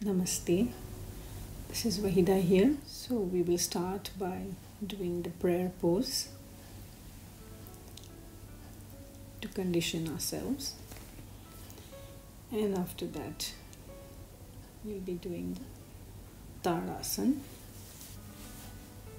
Namaste, this is Vahida here. So we will start by doing the prayer pose to condition ourselves, and after that we'll be doing the Tadasana,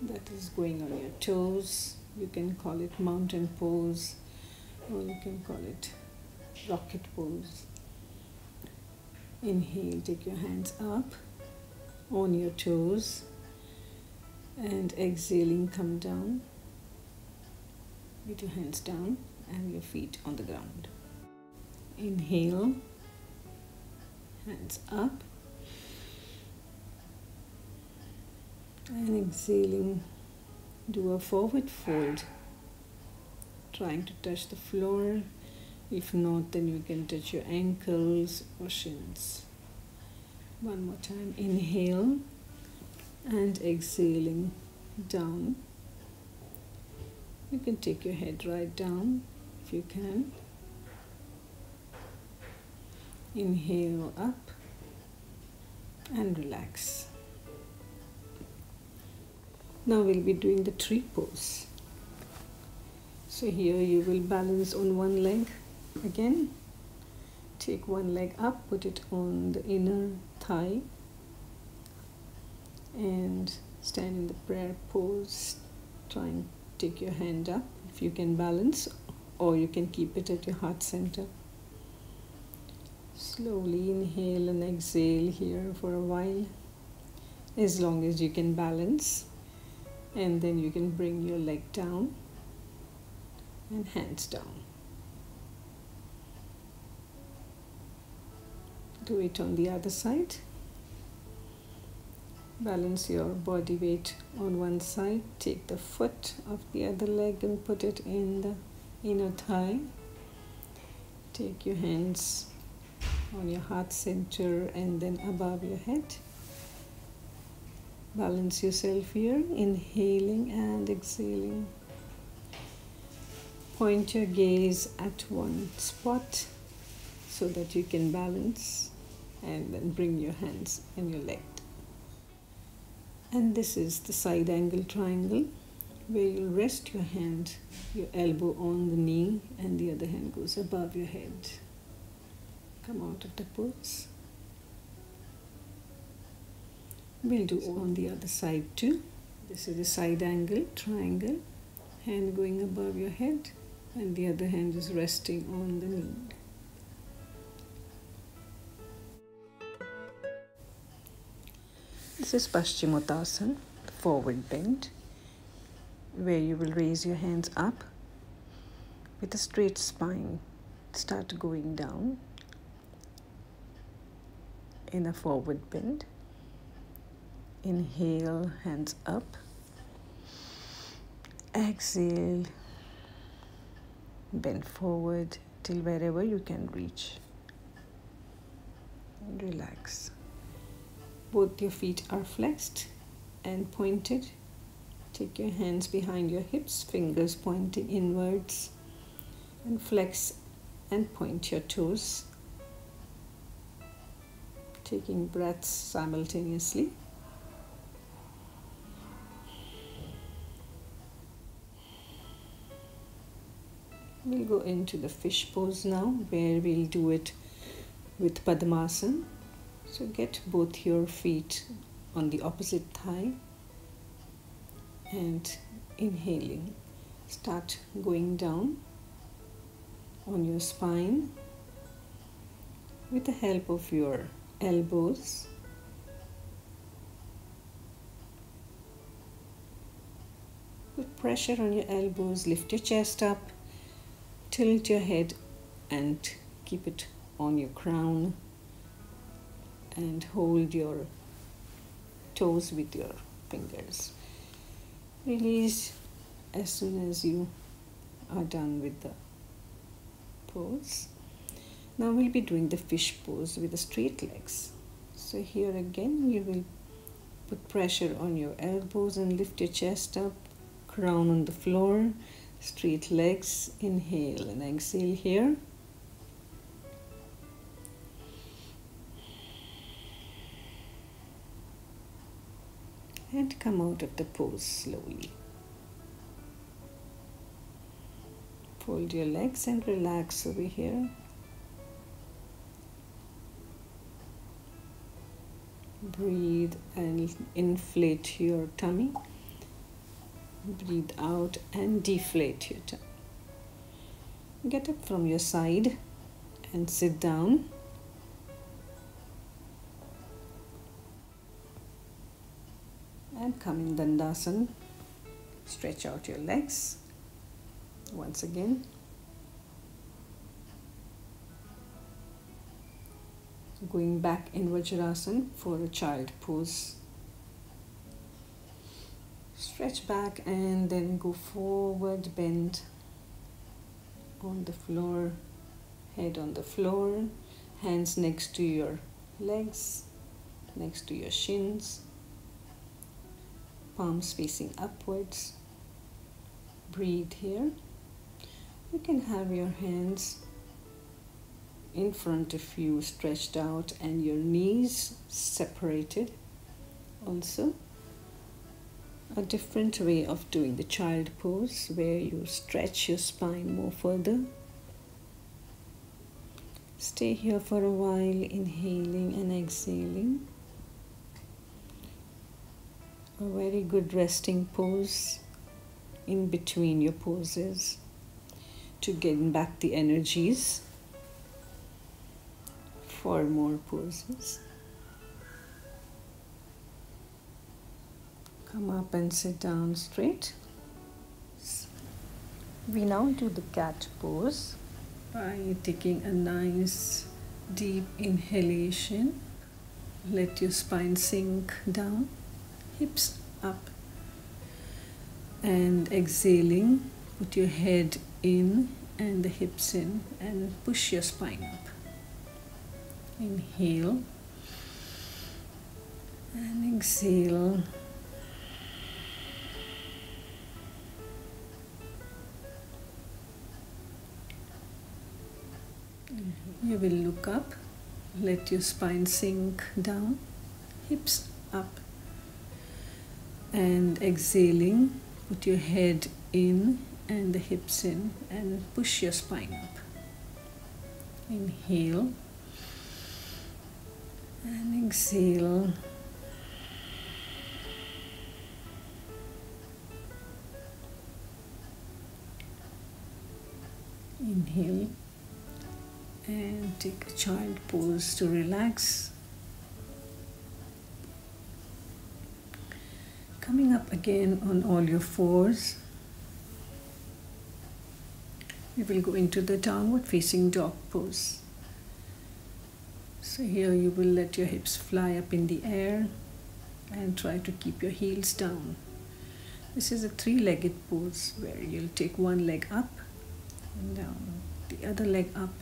that is going on your toes. You can call it mountain pose or you can call it rocket pose. Inhale, take your hands up on your toes, and exhaling, come down with your hands down and your feet on the ground. Inhale, hands up, and exhaling, do a forward fold, trying to touch the floor. If not, then you can touch your ankles or shins. One more time, inhale and exhaling down. You can take your head right down if you can. Inhale up and relax. Now we'll be doing the tree pose. So here you will balance on one leg. Again, take one leg up, put it on the inner thigh, and stand in the prayer pose. Try and take your hand up if you can balance, or you can keep it at your heart center. Slowly inhale and exhale here for a while, as long as you can balance, and then you can bring your leg down and hands down. Do it on the other side. Balance your body weight on one side. Take the foot of the other leg and put it in the inner thigh. Take your hands on your heart center and then above your head. Balance yourself here, inhaling and exhaling. Point your gaze at one spot so that you can balance, and then bring your hands and your leg. And this is the side angle triangle, where you'll rest your hand, your elbow on the knee, and the other hand goes above your head. Come out of the pose. We'll do on the other side too. This is a side angle triangle, hand going above your head, and the other hand is resting on the knee. This is Paschimotan Asana, forward bend, where you will raise your hands up with a straight spine. Start going down in a forward bend. Inhale, hands up. Exhale, bend forward till wherever you can reach. And relax. Both your feet are flexed and pointed. Take your hands behind your hips, fingers pointing inwards, and flex and point your toes. Taking breaths simultaneously. We'll go into the fish pose now, where we'll do it with Padmasana. So get both your feet on the opposite thigh and inhaling. Start going down on your spine with the help of your elbows. Put pressure on your elbows, lift your chest up, tilt your head and keep it on your crown. And hold your toes with your fingers. Release as soon as you are done with the pose. Now we'll be doing the fish pose with the straight legs. So here again you will put pressure on your elbows and lift your chest up, crown on the floor, straight legs. Inhale and exhale here. and come out of the pose slowly. Fold your legs and relax over here. Breathe and inflate your tummy. Breathe out and deflate your tummy. Get up from your side and sit down. And come in Tadasana. Stretch out your legs. Once again. Going back in Vajrasana for a child pose. Stretch back and then go forward, bend on the floor, head on the floor, hands next to your legs, next to your shins, palms facing upwards. Breathe here. You can have your hands in front of you stretched out and your knees separated. Also, a different way of doing the child pose where you stretch your spine more further. Stay here for a while, inhaling and exhaling. A very good resting pose in between your poses to gain back the energies for more poses. Come up and sit down straight. We now do the cat pose by taking a nice deep inhalation. Let your spine sink down, hips up, and exhaling, put your head in and the hips in and push your spine up. Inhale and exhale. You will look up, let your spine sink down, hips up, and exhaling, put your head in and the hips in and push your spine up. Inhale and exhale. Inhale and take a child pose to relax. Coming up again on all your fours. We will go into the downward facing dog pose. So here you will let your hips fly up in the air and try to keep your heels down. This is a three-legged pose where you'll take one leg up and down, the other leg up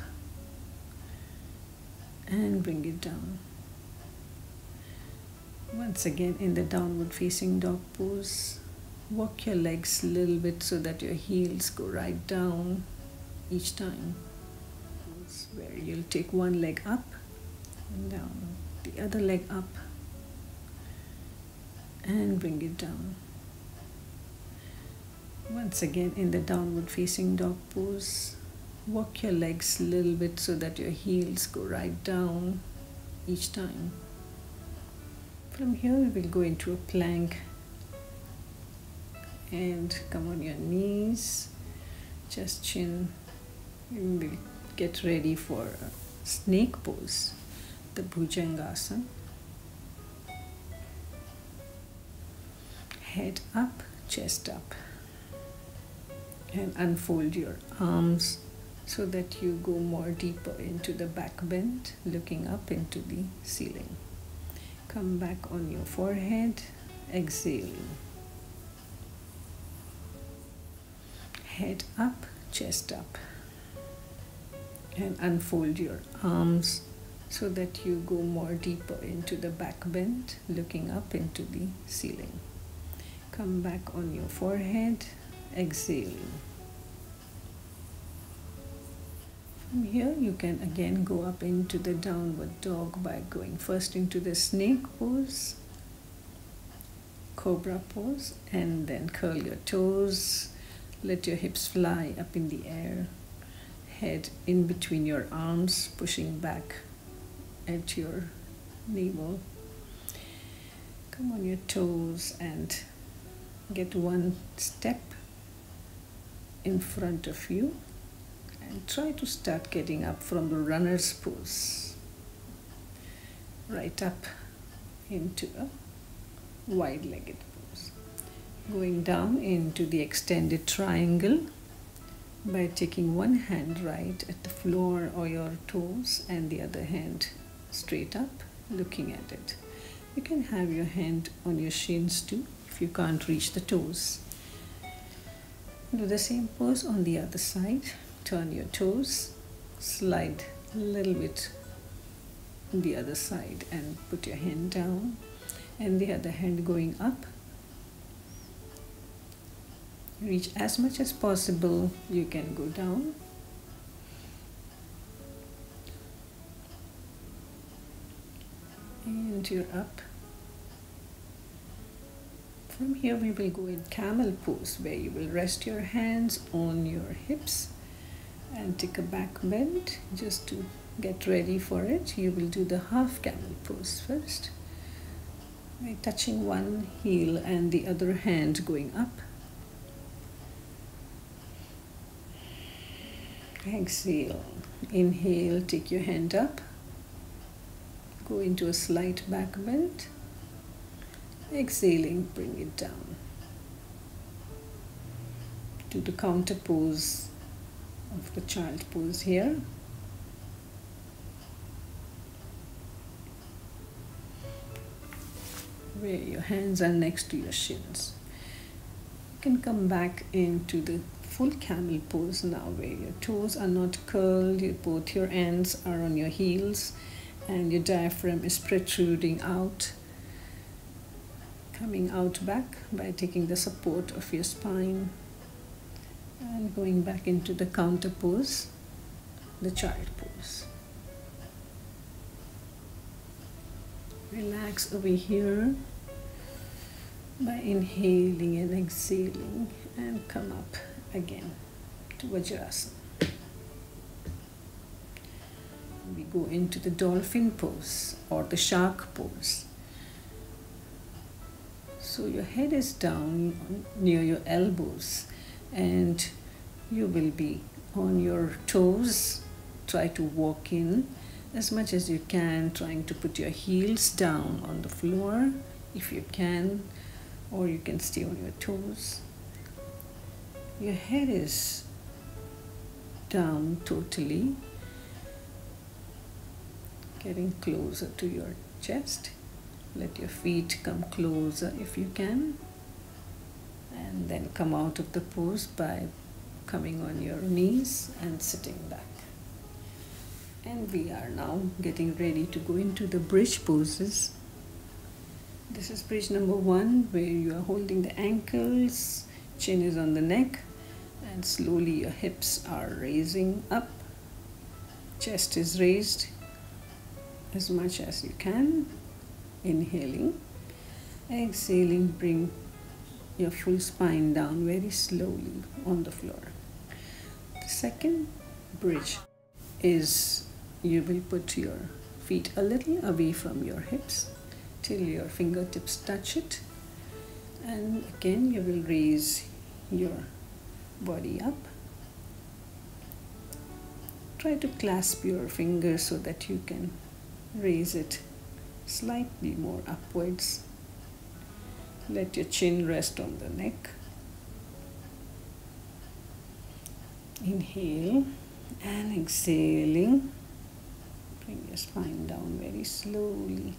and bring it down. Once again in the downward facing dog pose, walk your legs a little bit so that your heels go right down each time. Where you'll take one leg up and down, the other leg up and bring it down. Once again in the downward facing dog pose, walk your legs a little bit so that your heels go right down each time. From here we will go into a plank and come on your knees, chest, chin. And we'll get ready for a snake pose, the Asana. Head up, chest up, and unfold your arms so that you go more deeper into the back bend, looking up into the ceiling. Come back on your forehead, exhale. Head up, chest up, and unfold your arms so that you go more deeper into the back bend, looking up into the ceiling. Come back on your forehead, exhale. From here you can again go up into the downward dog by going first into the snake pose cobra pose, and then curl your toes. Let your hips fly up in the air. Head in between your arms, pushing back at your navel. Come on your toes and get one step in front of you, and try to start getting up from the runner's pose right up into a wide-legged pose. Going down into the extended triangle by taking one hand right at the floor or your toes and the other hand straight up, looking at it. You can have your hand on your shins too if you can't reach the toes. Do the same pose on the other side. Turn your toes, slide a little bit on the other side and put your hand down, and the other hand going up. Reach as much as possible. You can go down. And you're up. From here we will go in camel pose, where you will rest your hands on your hips and take a back bend. Just to get ready for it, you will do the half camel pose first by touching one heel and the other hand going up. Exhale. Inhale, take your hand up, go into a slight back bend. Exhaling, bring it down. Do the counter pose of the child pose here. Where your hands are next to your shins. You can come back into the full camel pose now, where your toes are not curled, both your ends are on your heels and your diaphragm is protruding out. Coming out back by taking the support of your spine and going back into the counter pose, the child pose. Relax over here by inhaling and exhaling, and come up again to Vajrasana. We go into the dolphin pose or the shark pose. So your head is down near your elbows and you will be on your toes. Try to walk in as much as you can, trying to put your heels down on the floor if you can, or you can stay on your toes. Your head is down totally, getting closer to your chest. Let your feet come closer if you can, and then come out of the pose by coming on your knees and sitting back. And we are now getting ready to go into the bridge poses. This is bridge number 1, where you are holding the ankles, chin is on the neck, and slowly your hips are raising up. Chest is raised as much as you can. Inhaling, exhaling, bring your full spine down very slowly on the floor. The second bridge is you will put your feet a little away from your hips till your fingertips touch it, and again you will raise your body up. Try to clasp your fingers so that you can raise it slightly more upwards. Let your chin rest on the neck. Inhale and exhaling. Bring your spine down very slowly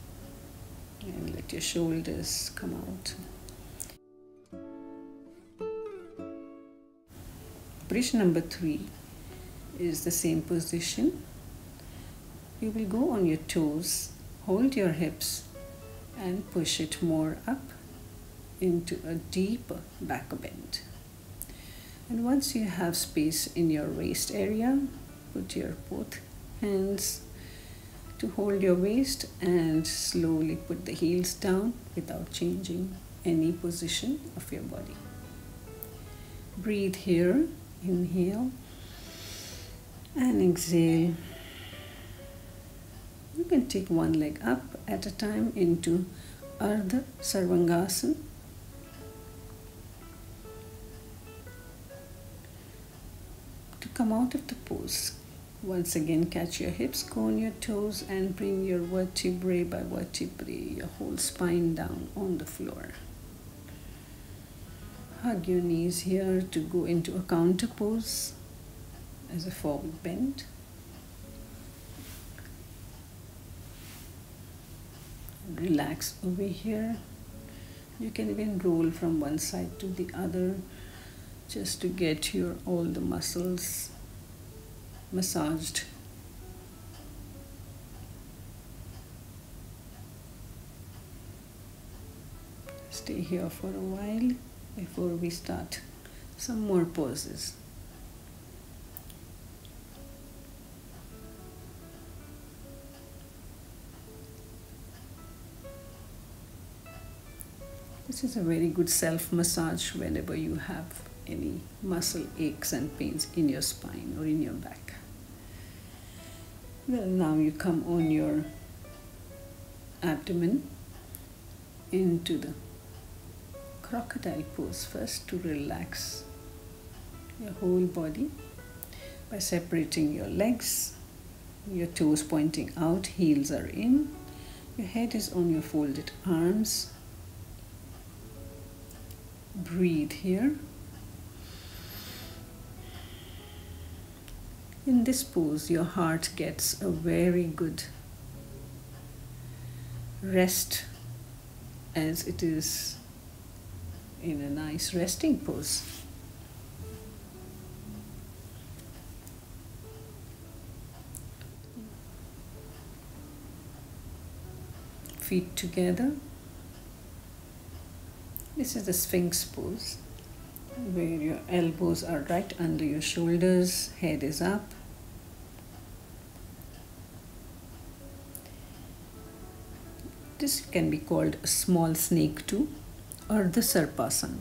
and let your shoulders come out. Bridge number 3 is the same position. You will go on your toes, hold your hips and push it more up into a deeper back bend. And once you have space in your waist area, put your both hands to hold your waist and slowly put the heels down without changing any position of your body. Breathe here, inhale and exhale. You can take one leg up at a time into Ardha Sarvang Asana. To come out of the pose, once again catch your hips, go on your toes and bring your vertebrae by vertebrae, your whole spine down on the floor. Hug your knees here to go into a counter pose as a forward bend. Relax over here. You can even roll from one side to the other just to get all the muscles massaged. Stay here for a while before we start some more poses. This is a very good self-massage whenever you have any muscle aches and pains in your spine or in your back. Well, now you come on your abdomen into the crocodile pose first to relax your whole body by separating your legs, your toes pointing out, heels are in, your head is on your folded arms. Breathe here. In this pose, your heart gets a very good rest as it is in a nice resting pose. Feet together. This is the Sphinx pose, where your elbows are right under your shoulders, head is up. This can be called a small snake too, or the Shirshasana.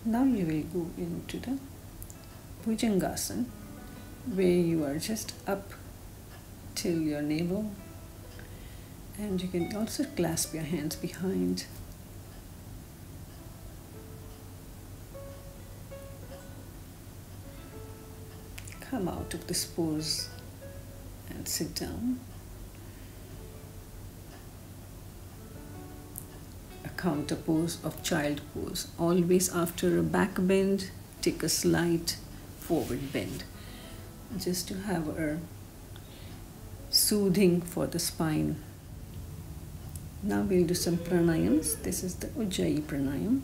Now you will go into the Bhujangasana, where you are just up till your navel, and you can also clasp your hands behind. Come out of this pose and sit down. A counter pose of child pose. Always after a back bend, take a slight forward bend, just to have a soothing for the spine. Now we'll do some pranayams. This is the Ujjayi Pranayama,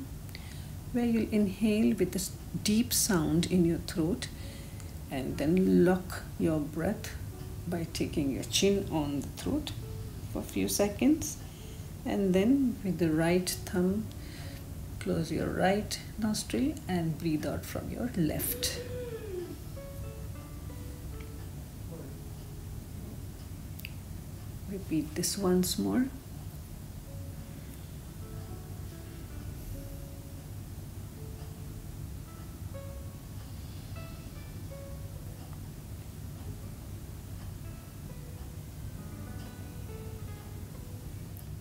where you'll inhale with a deep sound in your throat and then lock your breath by taking your chin on the throat for a few seconds, and then with the right thumb close your right nostril and breathe out from your left. Repeat this once more.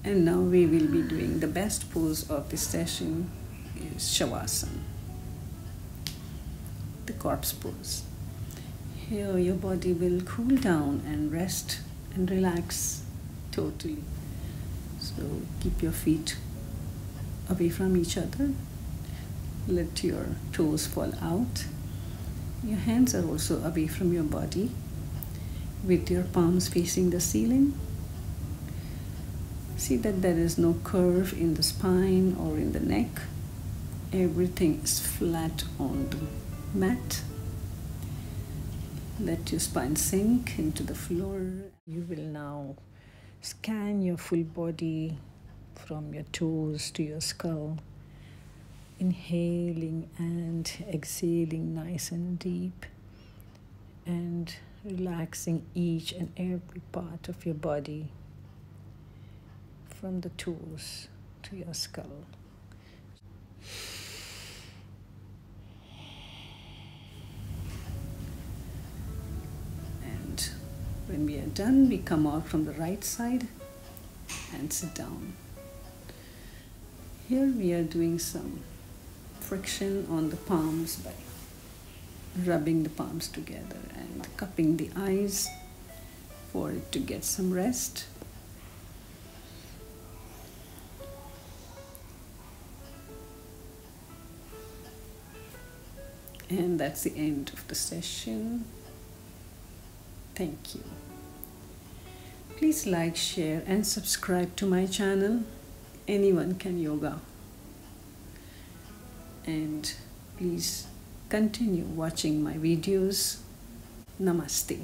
And now we will be doing the best pose of this session is Shavasana, the corpse pose. Here your body will cool down and rest and relax totally. So keep your feet away from each other. Let your toes fall out. Your hands are also away from your body with your palms facing the ceiling. See that there is no curve in the spine or in the neck. Everything is flat on the mat. Let your spine sink into the floor. You will now scan your full body from your toes to your skull, inhaling and exhaling nice and deep, and relaxing each and every part of your body, from the toes to your skull. And when we are done, we come out from the right side and sit down. Here we are doing some friction on the palms by rubbing the palms together and cupping the eyes for it to get some rest. And that's the end of the session. Thank you. Please like, share, and subscribe to my channel. Anyone can yoga. And please continue watching my videos. Namaste.